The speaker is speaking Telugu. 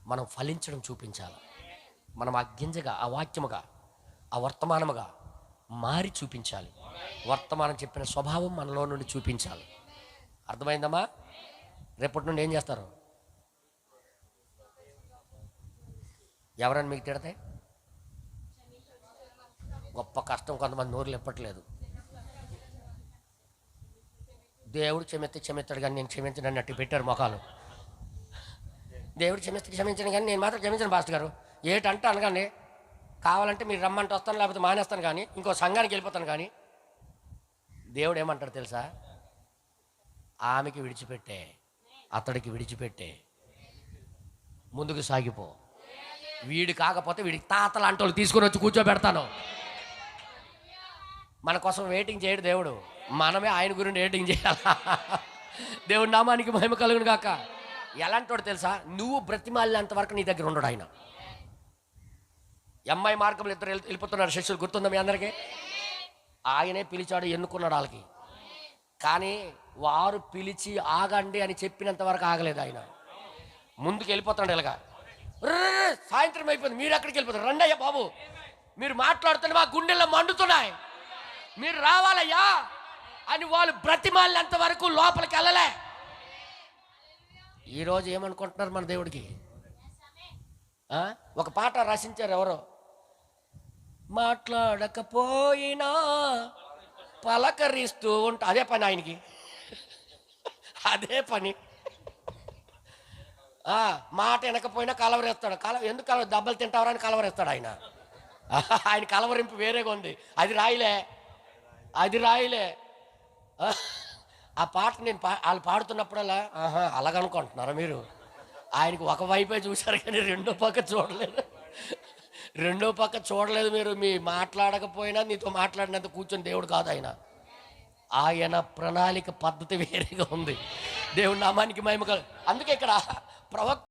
మనం ఫలించడం చూపించాలి. మనం ఆ గింజగా, ఆ వాక్యముగా, ఆ వర్తమానముగా మారి చూపించాలి. వర్తమానం చెప్పిన స్వభావం మనలో నుండి చూపించాలి. అర్థమైందమ్మా? రేపటి నుండి ఏం చేస్తారు? ఎవరని మీకు తిడతాయి? గొప్ప కష్టం, కొంతమంది నోరు లేపట్లేదు. దేవుడు క్షమిస్తాడు కానీ నేను క్షమించను అన్నట్టు పెట్టారు మొఖాలు. దేవుడు క్షమించను కానీ నేను మాత్రం క్షమించను పాస్టర్ గారు. ఏటంటే అనగానే కావాలంటే మీరు రమ్మంటే వస్తాను, లేకపోతే మానేస్తాను, కానీ ఇంకో సంఘానికి వెళ్ళిపోతాను. కానీ దేవుడు ఏమంటాడు తెలుసా? ఆమెకి విడిచిపెట్టే, అతడికి విడిచిపెట్టే, ముందుకు సాగిపో. వీడు కాకపోతే వీడికి తాతలు అంటే వాళ్ళు తీసుకొని వచ్చి కూర్చోబెడతాను. మన కోసం వెయిటింగ్ చేయడు దేవుడు, మనమే ఆయన గురించి వెయిటింగ్ చేయాలి. దేవుడి నామానికి మహిమ కలుగును గాక. ఎలాంటి వాడు తెలుసా? నువ్వు బ్రతిమాలినంత వరకు నీ దగ్గర ఉండడు ఆయన. ఎంఐ మార్గంలో ఇద్దరు వెళ్ళిపోతున్నారు శిష్యులు, గుర్తుందా మీ అందరికీ? ఆయనే పిలిచాడు, ఎన్నుకున్నాడు వాళ్ళకి. కానీ వారు పిలిచి ఆగండి అని చెప్పినంత వరకు ఆగలేదు ఆయన. ముందుకు వెళ్ళిపోతాడు ఇలాగా. సాయంత్రం అయిపోయింది, మీరు ఎక్కడికి వెళ్ళిపోతారు? రండి అయ్యా బాబు, మీరు మాట్లాడుతుంటే మా గుండెల్లో మండుతున్నాయి, మీరు రావాలయ్యా అని వాళ్ళు బ్రతిమాలినంత వరకు లోపలికి వెళ్ళలే. ఈరోజు ఏమనుకుంటున్నారు మన దేవుడికి? ఒక పాట రచించారు ఎవరో, మాట్లాడకపోయినా పలకరిస్తూ ఉంటా. అదే పని ఆయనకి, అదే పని. మాట వెనకపోయినా కలవరేస్తాడు. ఎందుకు కలవ? దెబ్బలు తింటావరా అని కలవరేస్తాడు ఆయన. ఆయన కలవరింపు వేరేగా ఉంది. అది రాయిలే. ఆ పాట నేను వాళ్ళు పాడుతున్నప్పుడల్లా అలాగనుకుంటున్నారా మీరు? ఆయనకి ఒకవైపే చూశారు కానీ రెండో పక్క చూడలేదు మీరు. మీ మాట్లాడకపోయినా నీతో మాట్లాడినంత కూర్చొని దేవుడు కాదు ఆయన. ఆయన ప్రణాళిక పద్ధతి వేరేగా ఉంది. దేవుడి నామానికి మహిమ. అందుకే ఇక్కడ ప్రవక్త